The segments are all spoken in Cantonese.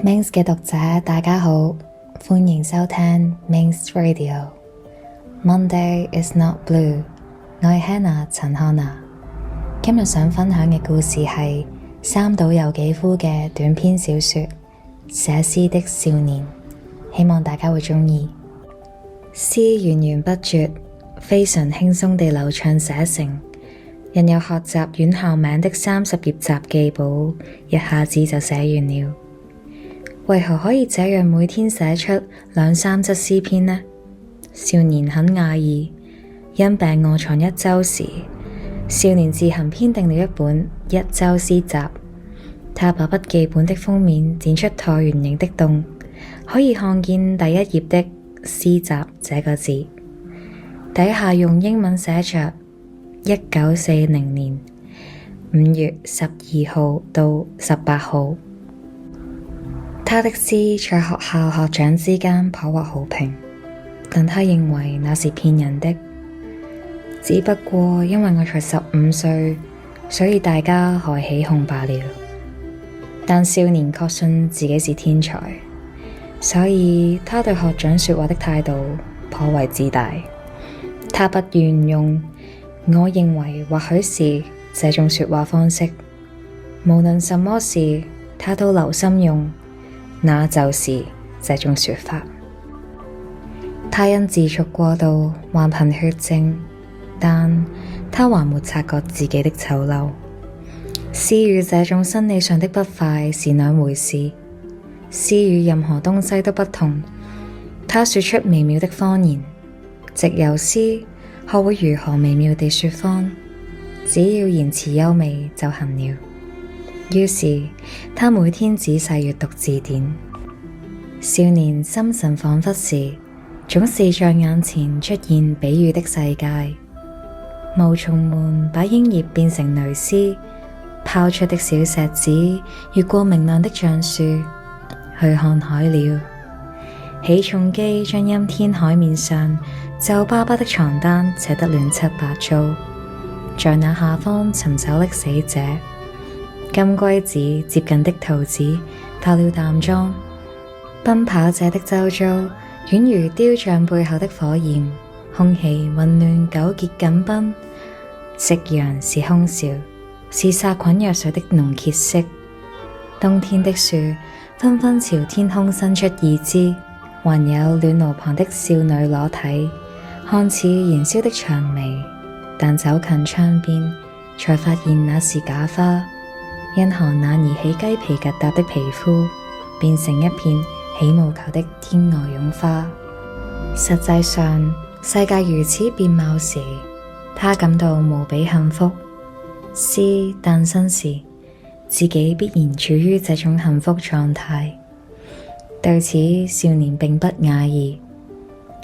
Minx 嘅讀者大家好，歡迎收聽 Minx Radio。Monday is not blue， 我係 Hannah 陳漢娜。今日想分享嘅故事係三島由紀夫嘅短篇小說《寫詩的少年》，希望大家會鍾意。詩源源不絕，非常輕鬆地流暢寫成，印有學習院校名的30頁雜記簿，一下子就寫完了。為何可以這樣每天寫出2-3則詩篇呢？少年很訝異。因病臥床1週時，少年自行編訂了一本1週詩集。他把筆記本的封面剪出橢圓形的洞，可以看見第一頁的詩集這個字，底下用英文寫着1940年5月12號到18號。他的詩在學校學長之間頗獲好評，但他認為那是騙人的。只不過因為我才15歲，所以大家還起哄罷了。但少年確信自己是天才，所以他對學長說話的態度頗為自大。他不願用我認為或許是這種說話方式，無論什麼事他都留心用那就是這種說法。他因自述過度患貧血症，但他還沒察覺自己的醜陋。詩與這種生理上的不快是兩回事。詩與任何東西都不同。他說出微妙的謊言，藉由詩學會如何微妙地說謊，只要言辭優美就行了。於是他每天仔細閱讀字典。少年心神恍惚時，總是在眼前出現比喻的世界。毛蟲們把鷹葉變成蕾絲，拋出的小石子越過明亮的橡樹去看海鳥。起重機將陰天海面上皺巴巴的床單扯得亂七八糟，在那下方尋找溺死者。金龜子接近的兔子到了淡妝，奔跑者的周遭宛如雕像背後的火焰，空氣混亂糾結緊繃。夕陽是空笑，是殺菌藥水的濃褐色。冬天的樹紛紛朝天空伸出二枝，還有暖爐旁的少女裸體，看似燃燒的薔薇，但走近窗邊才發現那是假花。因寒冷而起雞皮疙瘩的皮膚，變成一片起毛球的天鵝絨花。實際上，世界如此變貌時，他感到無比幸福。詩誕生時，自己必然處於這種幸福狀態。對此，少年並不訝異。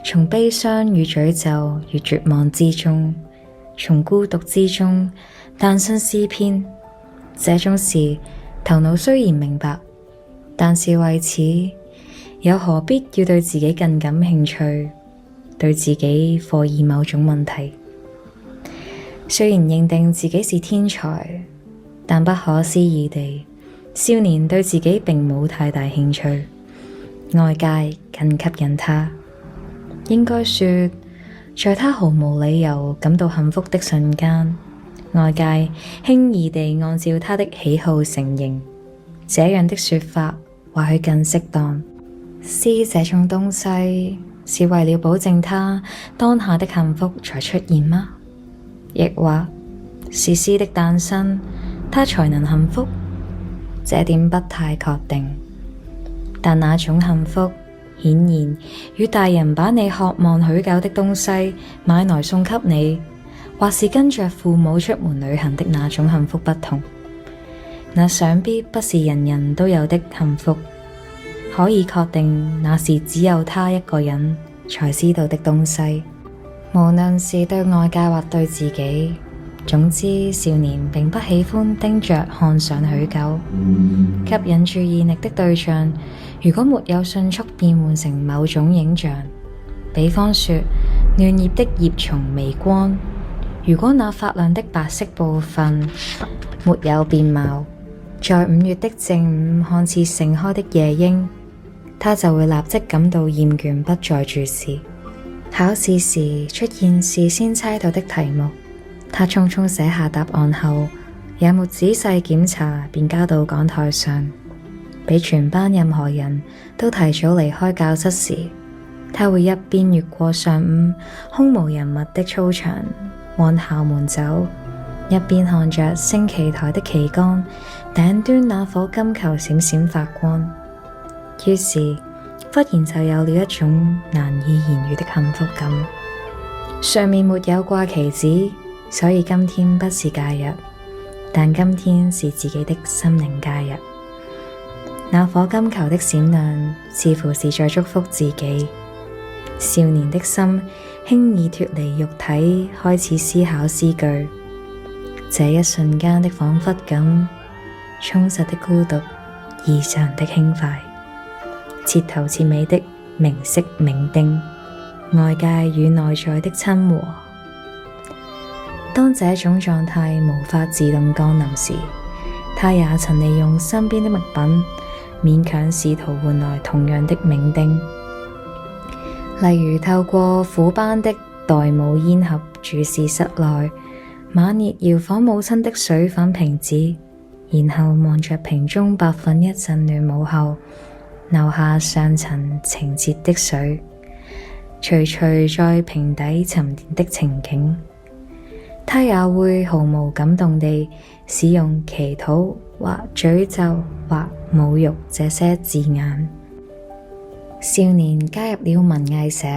從悲傷與詛咒與絕望之中，從孤獨之中誕生詩篇。這種事頭腦雖然明白，但是為此又何必要對自己更感興趣，對自己課以某種問題？雖然認定自己是天才，但不可思議地，少年對自己並冇太大興趣，外界更吸引他。應該說，在他毫無理由感到幸福的瞬間，外界輕易地按照他的喜好成形，這樣的說法或許更適當。詩這種東西是為了保證他當下的幸福才出現嗎？亦或是詩的誕生，他才能幸福？這點不太確定。但那種幸福顯然與大人把你渴望許久的東西買來送給你，或是跟着父母出門旅行的那種幸福不同。那想必不是人人都有的幸福，可以確定那是只有他一個人才知道的東西。無論是對外界或對自己，總之少年並不喜歡盯着看上許久。吸引注意力的對象如果沒有迅速變換成某種影像，比方說嫩葉的葉叢微光，如果那發亮的白色部分沒有變貌，在5月的正午看似盛開的夜鶯，他就會立即感到厭倦，不再注視。考試時出現事先猜到的題目，他匆匆寫下答案後，也沒仔細檢查便交到講台上。比全班任何人都提早離開教室時，他會一邊越過上午空無人物的操場往校門走，一邊看着升旗台的旗杆頂端那顆金球閃閃發光。於是忽然就有了一種難以言喻的幸福感。上面沒有掛旗子，所以今天不是假日，但今天是自己的心靈假日。那顆金球的閃亮似乎是在祝福自己。少年的心輕易脫離肉體，開始思考詩句。這一瞬間的恍惚感，充實的孤獨，異常的輕快，徹頭徹尾的明晰銘釘，外界與內在的親和。當這種狀態無法自動降臨時，他也曾利用身邊的物品勉強試圖換來同樣的銘釘，例如透過虎斑的代母煙盒注視室內猛烈搖晃母親的水粉瓶子，然後望着瓶中白粉一陣亂舞後留下上層澄澈的水，徐徐在瓶底沉澱的情景。他也會毫無感動地使用祈禱或詛咒或侮辱這些字眼。少年加入了文藝社，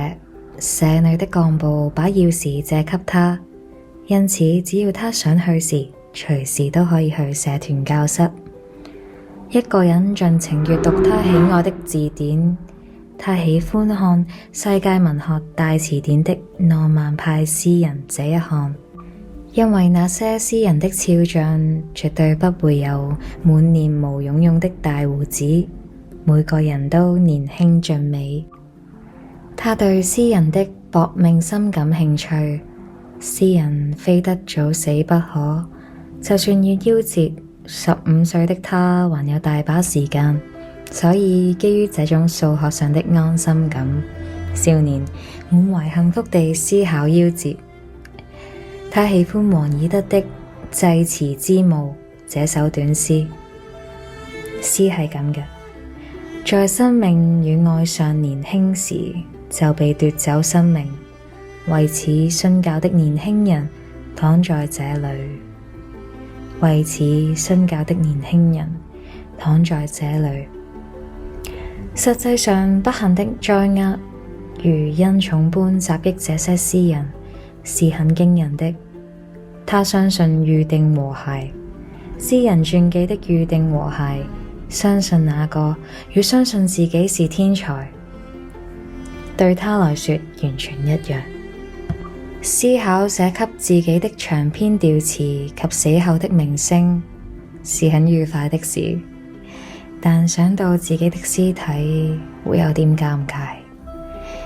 社裏的幹部把鑰匙借給他，因此只要他想去時，隨時都可以去社團教室。一個人盡情閱讀他喜愛的字典，他喜歡看世界文學大詞典的浪漫派詩人這一項，因為那些詩人的肖像絕對不會有滿臉毛茸茸的大鬍子，每個人都年輕俊美。他對詩人的搏命深感興趣，詩人非得早死不可，就算要夭折，15歲的他還有大把時間，所以基於這種數學上的安心感，少年滿懷幸福地思考夭折。他喜歡王爾德的《祭詞之墓》這首短詩。詩係咁嘅，在生命與愛上年輕時就被奪走生命，為此信教的年輕人躺在這裏，為此信教的年輕人躺在這裏。實際上不幸的災厄如恩寵般襲擊這些詩人，是很驚人的。他相信預定和諧，詩人傳記的預定和諧，相信那個與相信自己是天才，對他來說完全一樣。思考寫給自己的長篇悼詞及死後的名聲是很愉快的事，但想到自己的屍體會有點尷尬。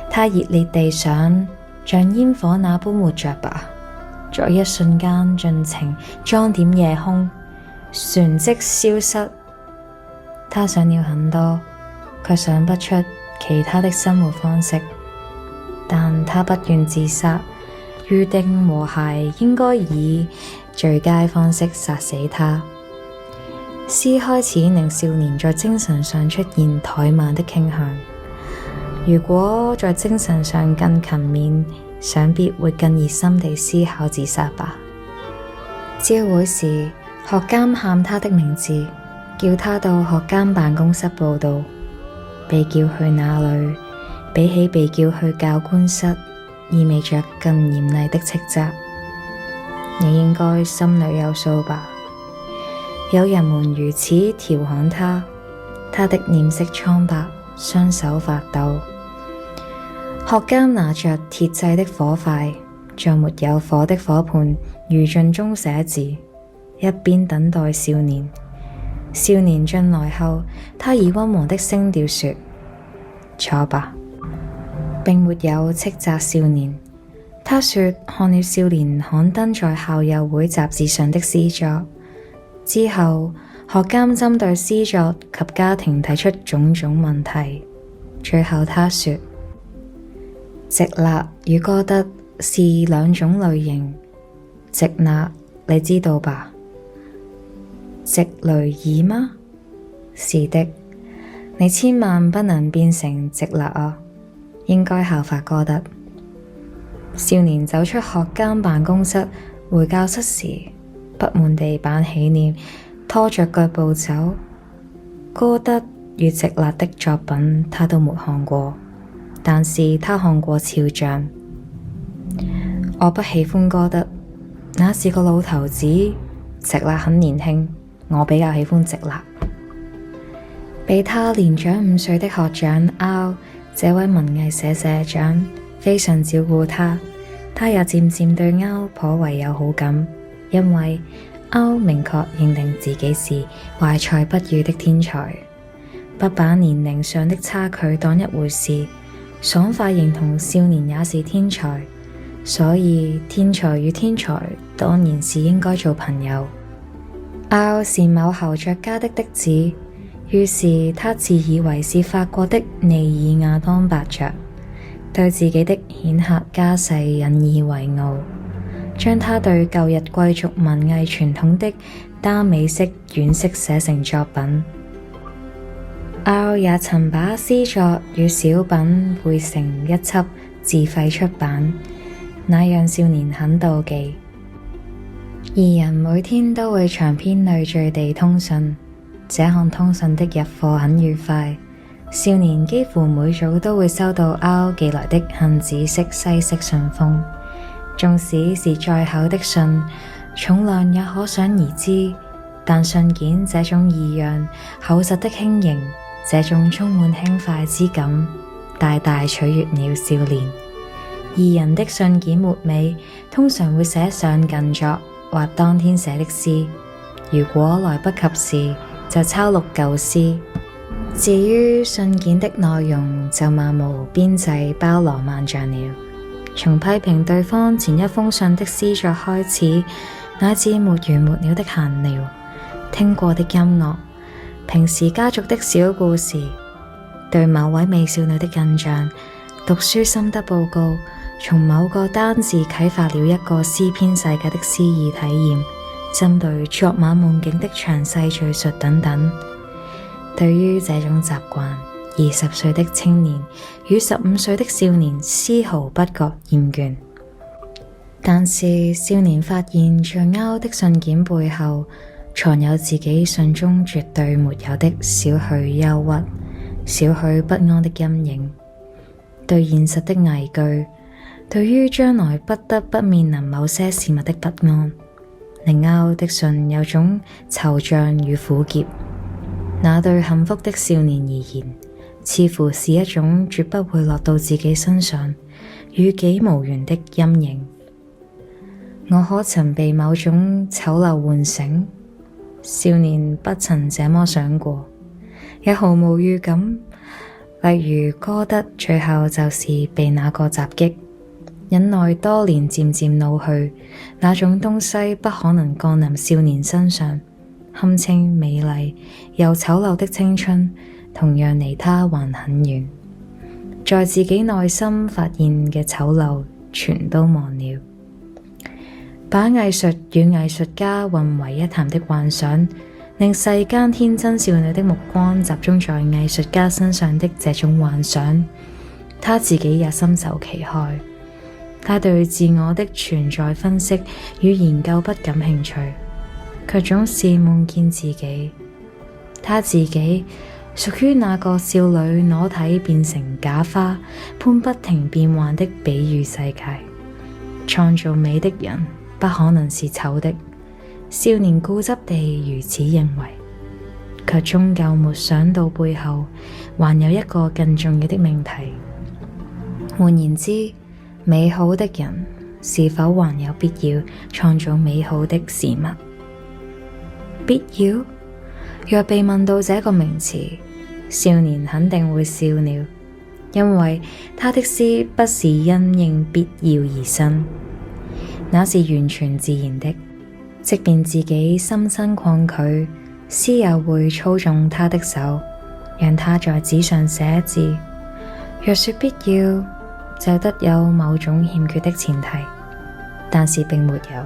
他熱烈地想像煙火那般活着吧，在一瞬間盡情裝點夜空，旋即消失。他想了很多，卻想不出其他的生活方式，但他不願自殺。預定和諧應該以最佳方式殺死他。詩開始令少年在精神上出現怠慢的傾向，如果在精神上更勤勉，想必會更熱心地思考自殺吧。朝會時，學監喊他的名字，叫他到學監辦公室報到。被叫去那裏，比起被叫去教官室，意味着更嚴厲的斥責。你應該心裏有數吧。有人們如此調侃他，他的臉色蒼白，雙手發抖。學監拿着鐵製的火塊，在沒有火的火盤餘燼中寫字，一邊等待少年。少年進來後，他以溫和的聲調說：坐吧。並沒有斥責少年。他說看了少年刊登在校友會雜誌上的詩作之後，學監針對詩作及家庭提出種種問題。最後他說，直勒與歌德是兩種類型。直勒你知道吧？直雷爾嗎？是的，你千萬不能變成直勒啊，應該效法歌德。少年走出學監辦公室，回教室時，不滿地板起臉，拖着腳步走。歌德與直勒的作品他都沒看過，但是他看過肖像。我不喜歡歌德，那是個老頭子。直勒很年輕，我比較喜歡直勒。比他年長5歲的學長奧，這位文藝社社長非常照顧他，他也漸漸對奧頗為有好感，因為奧明確認定自己是懷才不遇的天才，不把年齡上的差距當一回事，爽快認同少年也是天才，所以天才與天才當然是應該做朋友。奧是某侯爵家的嫡子，於是他自以為是法國的尼爾亞當伯爵，對自己的顯赫家世引以為傲，將他對舊日貴族文藝傳統的耽美式惋惜寫成作品。奧也曾把詩作與小品匯成一輯自費出版，那讓少年很妒忌。二人每天都會長篇累贅地通訊，這項通訊的日課很愉快。少年幾乎每早都會收到奧寄來的杏子色西式信封，縱使是再厚的信，重量也可想而知，但信件這種異樣厚實的輕盈，這種充滿輕快之感，大大取悅了少年。二人的信件末尾通常會寫上近作或當天寫的詩，如果來不及時，就抄錄舊詩。至於信件的內容，就漫無邊際、包羅萬象了。從批評對方前一封信的詩作開始，乃至沒完沒了的閒聊、聽過的音樂、平時家族的小故事、對某位美少女的印象、讀書心得報告，從某個單字啟發了一個詩篇世界的詩意體驗，針對昨晚夢境的詳細敘述等等。對於這種習慣，20歲的青年與15歲的少年絲毫不覺厭倦。但是少年發現在奧的信件背後藏有自己信中絕對沒有的少許憂鬱、少許不安的陰影，對現實的危懼，對於將來不得不面臨某些事物的不安，令奧的信有種惆悵與苦澀。那對幸福的少年而言，似乎是一種絕不會落到自己身上、與己無緣的陰影。我可曾被某種醜陋喚醒？少年不曾這麼想過，也毫無預感。例如歌德最後就是被那個襲擊，忍耐多年漸漸老去，那種東西不可能降臨少年身上。堪稱美麗又醜陋的青春，同樣離他還很遠。在自己內心發現嘅醜陋，全都忘了。把藝術與藝術家混為一談的幻想，令世間天真少女的目光集中在藝術家身上的這種幻想，他自己也深受其害。他對自我的存在分析與研究不感興趣，卻總是夢見自己，他自己屬於那個少女裸體變成假花般不停變幻的比喻世界。創造美的人不可能是醜的，少年固執地如此認為，卻終究沒想到背後還有一個更重要的命題。換言之，美好的人是否還有必要創造美好的事物？必要？若被問到這個名詞，少年肯定會笑了，因為他的詩不是因應必要而生，那是完全自然的。即便自己心生抗拒，詩又會操縱他的手，讓他在紙上寫字。若說必要，就得有某種欠缺的前提，但是並沒有，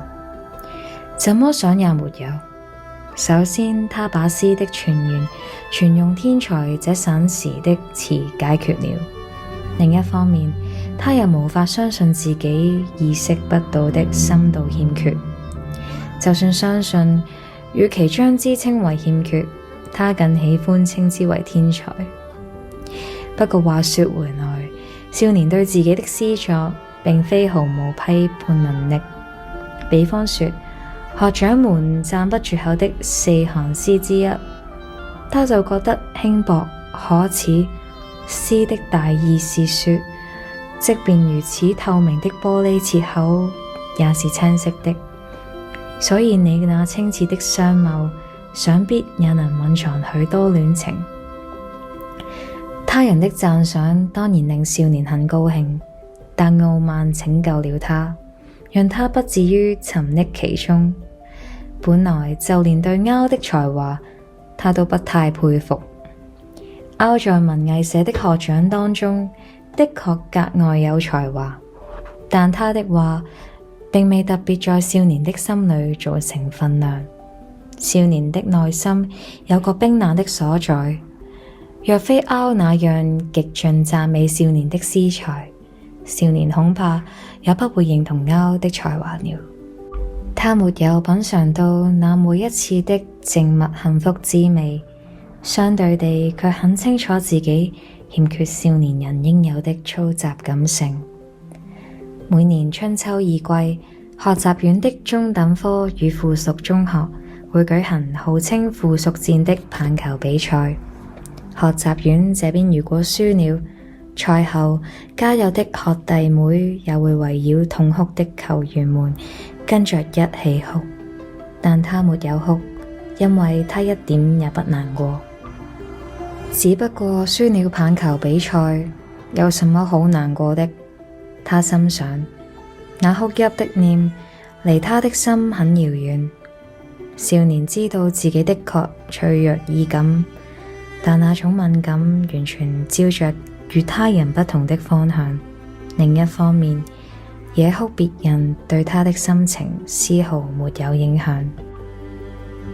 怎麼想也沒有。首先，他把詩的泉源全用天才這省時的詞解決了；另一方面，他又無法相信自己意識不到的深度欠缺。就算相信，與其將之稱為欠缺，他更喜歡稱之為天才。不過話說回來，少年對自己的詩作並非毫無批判能力。比方說，學長們讚不絕口的4行詩之一，他就覺得輕薄可恥。詩的大意是說，即便如此透明的玻璃切口也是青色的，所以你那清澈的雙眸，想必也能蘊藏許多戀情。他人的讚賞當然令少年很高興，但傲慢拯救了他，讓他不至於沉溺其中。本來就連對歐的才華，他都不太佩服。歐在文藝社的學長當中，的確格外有才華，但他的話並未特別在少年的心裏造成分量。少年的內心有個冰冷的所在，若非歐那樣極盡讚美少年的詩才，少年恐怕也不會認同歐的才華了。他沒有品嘗到那每一次的靜默幸福滋味，相對地卻很清楚自己欠缺少年人應有的粗雜感性。每年春秋二季，學習院的中等科與附屬中學會舉行號稱附屬戰的棒球比賽。學習院這邊如果輸了，賽後加油的學弟妹也會圍繞痛哭的球員們跟着一起哭，但他沒有哭，因為他一點也不難過。只不過輸了棒球比賽，有什麼好難過的？他心想，那哭泣的臉離他的心很遙遠。少年知道自己的確脆弱易感，但那種敏感完全照着與他人不同的方向。另一方面，野哭別人對他的心情絲毫沒有影響。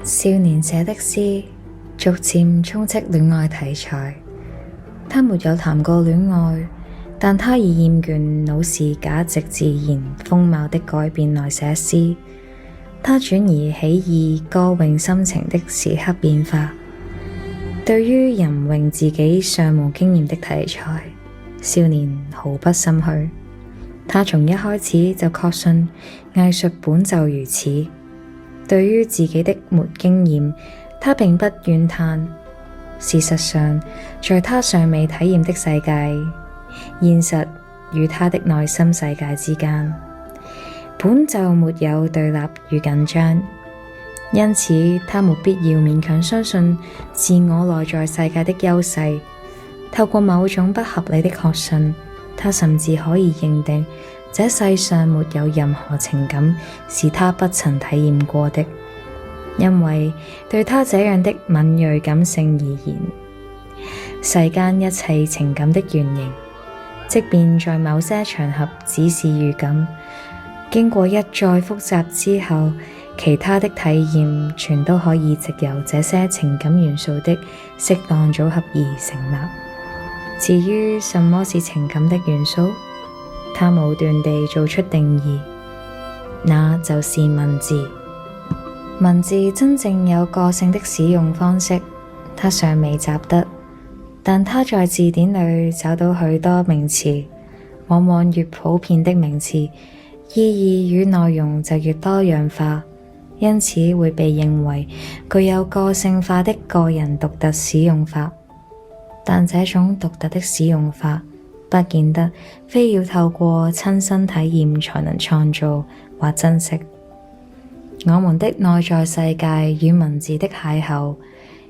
少年寫的詩逐漸充斥戀愛題材，他沒有談過戀愛，但他已厭倦老是假藉自然風貌的改變來寫詩。他轉而喜意歌詠心情的時刻變化。對於吟詠自己尚無經驗的題材，少年毫不心虛。他從一開始就確信藝術本就如此。對於自己的沒經驗，他並不怨嘆。事實上，在他尚未體驗的世界，現實與他的內心世界之間，本就沒有對立與緊張。因此，他沒必要勉強相信自我內在世界的優勢。透過某種不合理的確信，他甚至可以認定這世上沒有任何情感是他不曾體驗過的，因為對他這樣的敏銳感性而言，世間一切情感的原型，即便在某些場合只是預感，經過一再複習之後，其他的體驗全都可以藉由這些情感元素的適當組合而成立。至於什麼是情感的元素，他武斷地做出定義，那就是文字。文字真正有個性的使用方式，他尚未習得，但他在字典裏找到許多名詞，往往越普遍的名詞，意義與內容就越多樣化，因此會被認為具有個性化的個人獨特使用法。但這種獨特的使用法，不見得非要透過親身體驗才能創造或珍惜。我們的內在世界與文字的邂逅，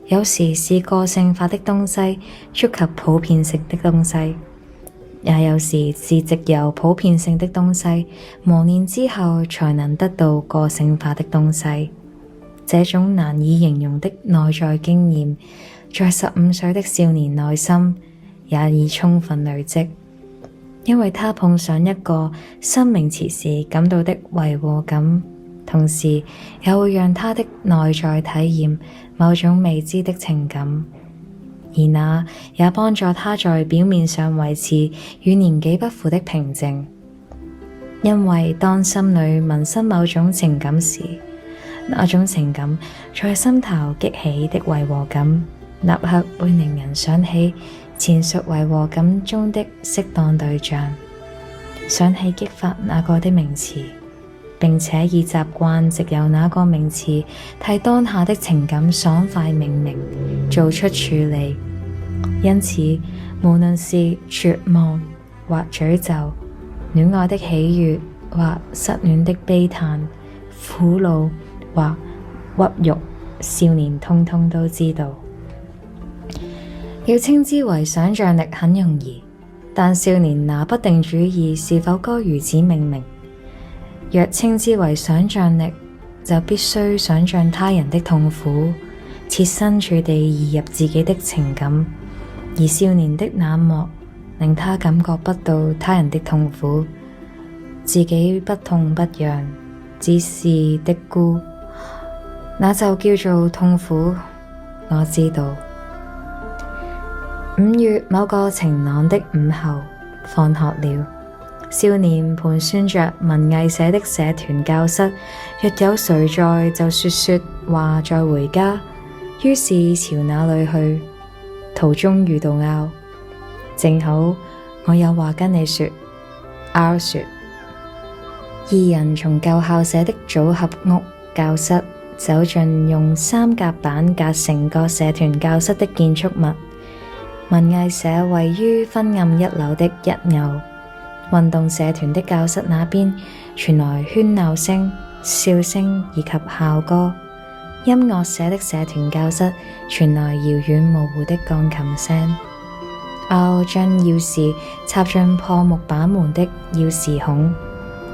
有時是個性化的東西觸及普遍性的東西，也有時是藉由普遍性的東西磨練之後才能得到個性化的東西。這種難以形容的內在經驗，在15歲的少年內心也已充分累積，因為他碰上一個新名詞時感到的違和感，同時也會讓他的內在體驗某種未知的情感，而那也幫助他在表面上維持與年紀不符的平靜。因為當心裏萌生某種情感時，那種情感在心頭激起的違和感，立刻會令人想起前述違和感中的適當對象，想起激發那個的名詞，並且以習慣藉由那個名詞替當下的情感爽快命名，做出處理。因此，無論是絕望或詛咒，戀愛的喜悅或失戀的悲嘆，苦惱或屈辱，少年通通都知道。要稱之為想象力很容易，但少年拿不定主意是否該如此命名。若稱之為想象力，就必須想象他人的痛苦，設身處地移入自己的情感，而少年的冷漠令他感覺不到他人的痛苦，自己不痛不癢，只是的孤，那就叫做痛苦。我知道。5月某個晴朗的午後，放學了，少年盤算着文藝社的社團教室，若有誰在就說話再回家，於是朝那裏去。途中遇到拗，正好我有話跟你說。拗說，二人從舊校舍的組合屋教室走進用3夾板隔成個社團教室的建築物。文藝社位於昏暗1樓的1樓，運動社團的教室那邊傳來喧鬧聲、笑聲以及校歌。音樂社的社團教室傳來遙遠模糊的鋼琴聲。拗將鑰匙插進破木板門的鑰匙孔，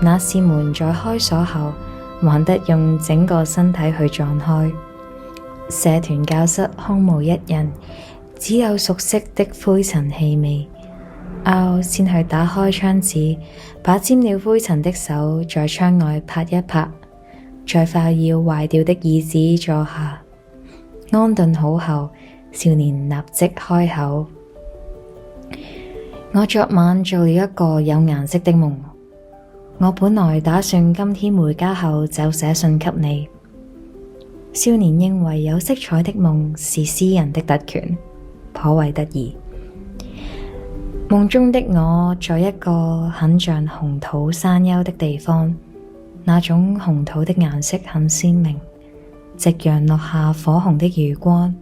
那扇門在開鎖後還得用整個身體去撞開。社團教室空無一人，只有熟悉的灰塵氣味。拗先去打開窗子，把沾了灰塵的手在窗外拍一拍，在快要壞掉的椅子坐下，安頓好後，少年立即開口：我昨晚做了一個有顏色的夢，我本來打算今天回家後就寫信給你。少年認為有色彩的夢是詩人的特權，頗為得意。夢中的我在一個很像紅土山丘的地方，那種紅土的顏色很鮮明，夕陽落下火紅的餘光，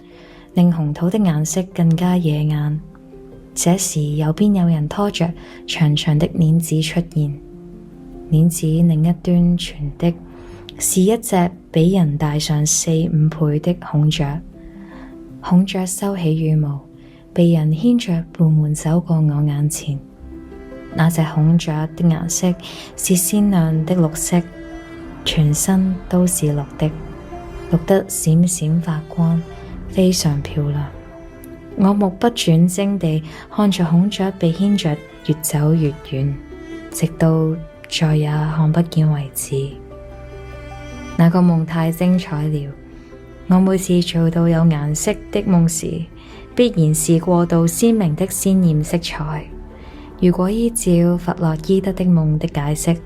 令紅土的顏色更加惹眼。這時右邊有人拖着長長的鏈子出現，鏈子另一端存的是一隻比人大上4-5倍的孔雀。孔雀收起羽毛，被人牽着緩緩走過我眼前。那隻孔雀的顏色是鮮亮的綠色，全身都是綠的，綠得閃閃發光，非常漂亮。我目不轉睛地看着孔雀被牽着越走越遠，直到再也看不見為止。那個夢太精彩了，我每次做到有顏色的夢時，必然是過度鮮明的鮮艷色彩。如果依照弗洛伊德的夢的解釋，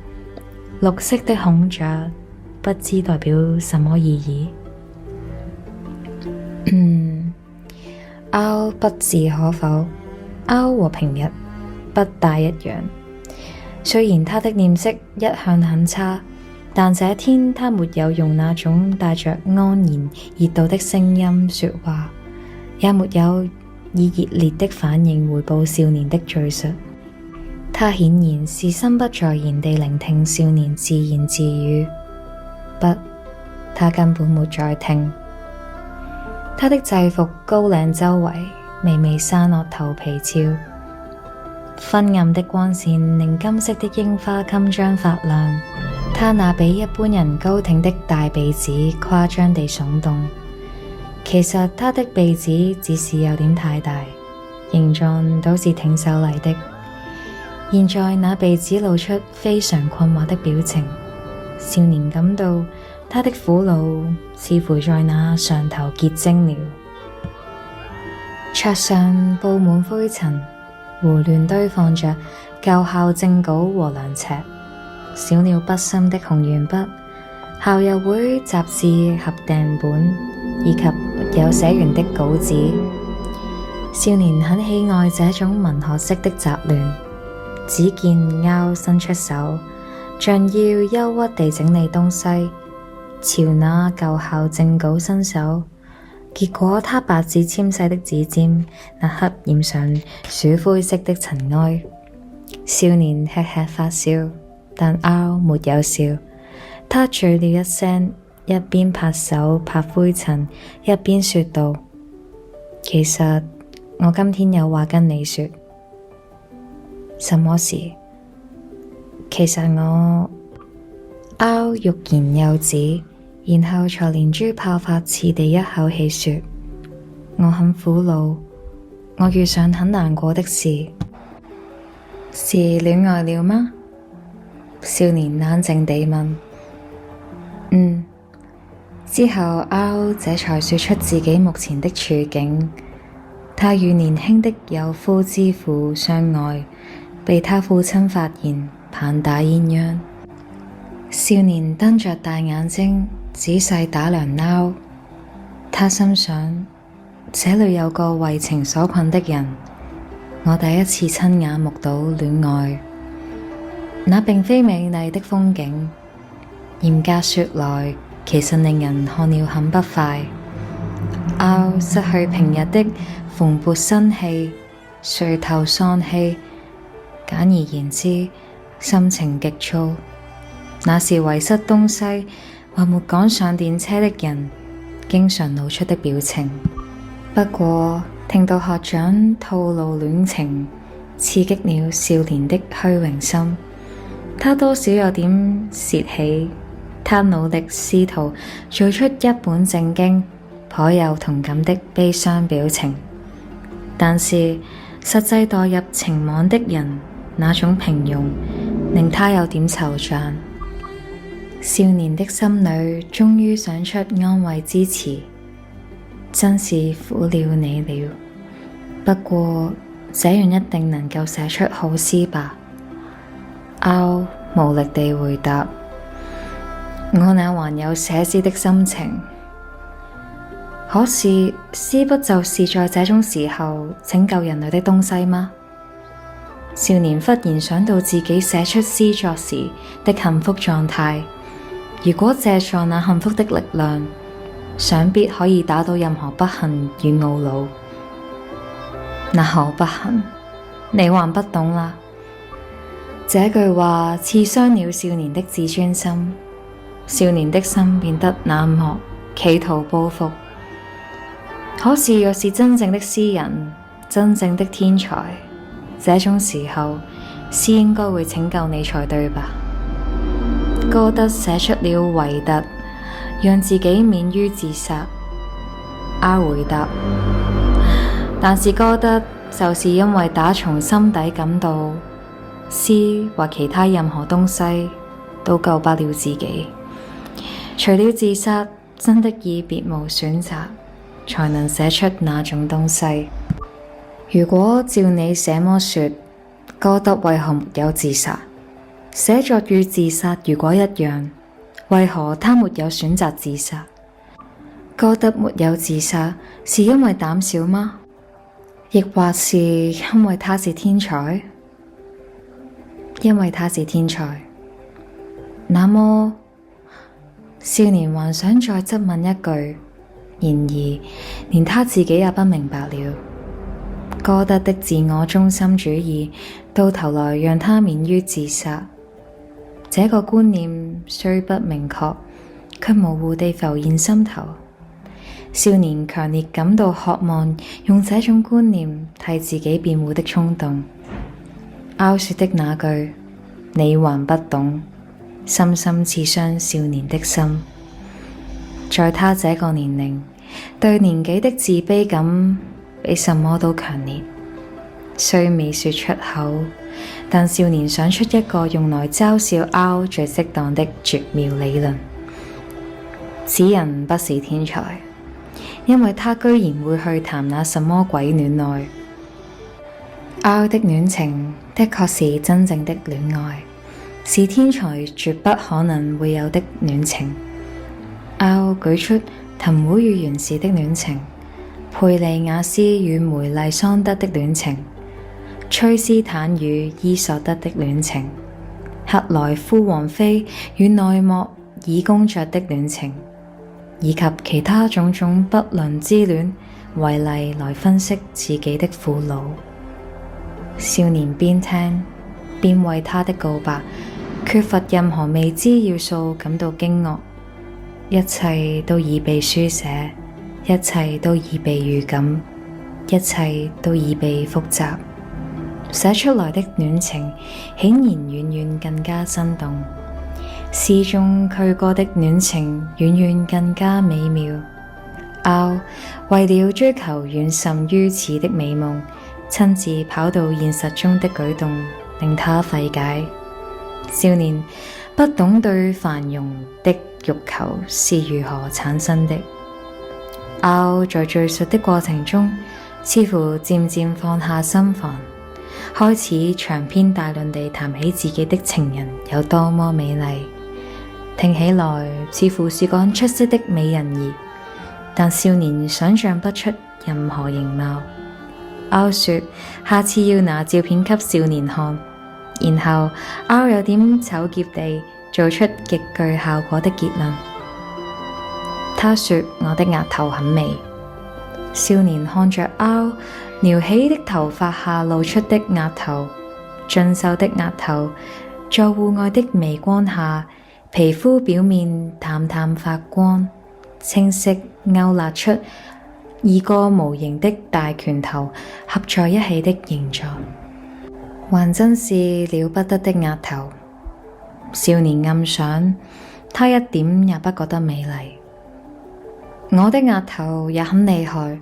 綠色的孔雀不知代表什麼意義。拗不置可否，拗和平日不大一樣。雖然他的臉色一向很差，但這天他沒有用那種帶着安然熱度的聲音說話，也沒有以熱烈的反應回報少年的敘述。他顯然是心不在焉地聆聽少年自言自語。不，他根本沒在聽。他的制服高領周圍微微散落頭皮鞘，昏暗的光線令金色的櫻花襟章發亮。他那比一般人高挺的大鼻子誇張地聳動，其實他的鼻子只是有點太大，形狀都是挺秀麗的。現在那鼻子露出非常困惑的表情，少年感到他的苦惱似乎在那上頭結晶了。桌上布滿灰塵，胡亂堆放着舊校正稿和良尺，少了筆芯的紅鉛筆、校友會雜誌合訂本，以及沒有寫完的稿子。少年很喜愛這種文學式的雜亂，只見歐伸出手，像要憂鬱地整理東西，朝那舊校正稿伸手，結果他白紙纖細的指尖那刻染上鼠灰色的塵埃。少年吃吃發笑，但歐沒有笑，他醉了一聲，一邊拍手拍灰塵，一邊說道：其實我今天有話跟你說。什麼事？其實我歐欲言又止，然後才連珠炮發似地一口氣說：我很苦惱，我遇上很難過的事。是戀愛了嗎？少年冷靜地問。之後歐這才說出自己目前的處境。他與年輕的有夫之婦相愛，被他父親發現，棒打鴛鴦。少年瞪着大眼睛仔細打量歐，他心想：這裏有個為情所困的人，我第一次親眼目睹戀愛。那並非美麗的風景，嚴格說來，其實令人看了很不快。歐失去平日的蓬勃生氣，垂頭喪氣，簡而言之，心情極糟。那是遺失東西或沒趕上電車的人經常露出的表情。不過聽到學長吐露戀情，刺激了少年的虛榮心，他多少有點洩氣。他努力試圖做出一本正經、頗有同感的悲傷表情，但是實際墮入情網的人那種平庸，令他有點惆悵。少年的心裏終於想出安慰之詞：真是苦了你了。不過這樣一定能夠寫出好詩吧？歐無力地回答：我那還有寫詩的心情。可是詩不就是在這種時候拯救人類的東西嗎？少年忽然想到自己寫出詩作時的幸福狀態，如果借助那幸福的力量，想必可以打倒任何不幸與懊惱。那何不幸？你還不懂啦。這句話刺傷了少年的自尊心，少年的心變得冷漠，企圖報復。可是若是真正的詩人，真正的天才，這種時候詩應該會拯救你才對吧？歌德寫出了維特，讓自己免於自殺。歐回答：但是歌德就是因為打從心底感到詩或其他任何東西都救不了自己，除了自殺，真的已別無選擇，才能寫出那種東西。如果照你這麼說，歌德為何沒有自殺？寫作與自殺如果一樣，為何他沒有選擇自殺？歌德沒有自殺，是因為膽小嗎？亦或是因為他是天才？因為他是天才。那麼，少年還想再質問一句，然而連他自己也不明白了。歌德的自我中心主義到頭來讓他免於自殺，這個觀念雖不明確，卻模糊地浮現心頭。少年強烈感到渴望用這種觀念替自己辯護的衝動。歐說的那句你還不懂，深深刺傷少年的心。在他這個年齡，對年紀的自卑感比什麼都強烈。雖未說出口，但少年想出一個用來嘲笑凹最適當的絕妙理論。此人不是天才，因為他居然會去談那什麼鬼戀愛。凹的戀情的確是真正的戀愛，是天才絕不可能會有的戀情。凹舉出藤壺與原氏的戀情，佩利亞斯與梅麗桑德的戀情，崔斯坦與伊索德的戀情，克萊夫王妃與內莫爾公爵的戀情，以及其他種種不倫之戀，為例來分析自己的苦惱。少年邊聽邊為他的告白缺乏任何未知要素感到驚愕，一切都已被書寫，一切都已被預感，一切都已被複雜。寫出來的戀情顯然遠遠更加生動，詩中駒歌的戀情遠遠更加美妙。凹為了追求遠甚於此的美夢，親自跑到現實中的舉動令他費解。少年不懂對繁榮的欲求是如何產生的。凹在敘述的過程中，似乎漸漸放下心防，開始長篇大論地談起自己的情人有多麼美麗，聽起來似乎是個出色的美人兒，但少年想象不出任何形貌。凹說下次要拿照片給少年看，然後凹有點醜潔地做出極具效果的結論。他說我的額頭很美。少年看着凹撩起的頭髮下露出的額頭，俊秀的額頭在戶外的微光下，皮膚表面淡淡發光，清晰勾勒出二個無形的大拳頭合在一起的形狀，還真是了不得的額頭。少年暗想，他一點也不覺得美麗。我的額頭也很厲害，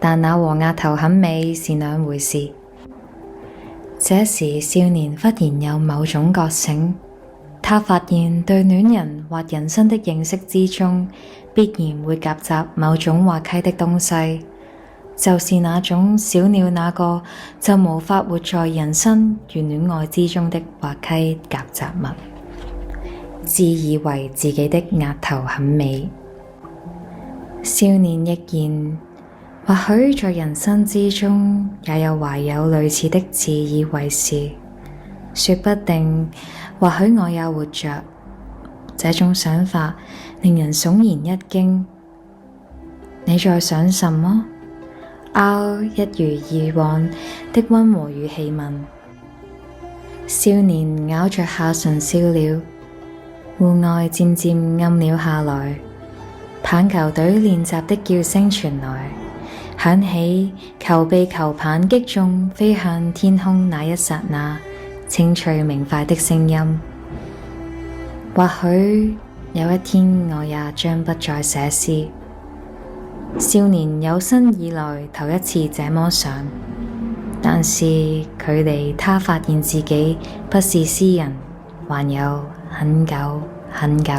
但那和額頭很美是兩回事。這時少年忽然有某種覺醒，他發現對戀人或人生的認識之中，必然會夾雜某種滑稽的東西，就是那種少了那個就無法活在人生與戀愛之中的滑稽夾雜物，自以為自己的額頭很美。少年亦然，或許在人生之中也有懷有類似的自以為是，說不定或許我也活着。這種想法令人悚然一驚。你在想什麼？凹一如以往的溫和語氣問。少年咬着下唇笑了。戶外漸漸暗了下來，棒球隊練習的叫聲傳來，響起球被球棒擊中飛向天空那一剎那清脆明快的聲音。或許有一天我也將不再寫詩。少年有生以來頭一次這麼想，但是距離他發現自己不是詩人還有很久很久。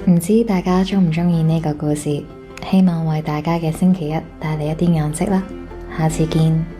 唔知大家鍾唔鍾意呢個故事？希望為大家嘅星期一帶嚟一啲顏色啦。下次見。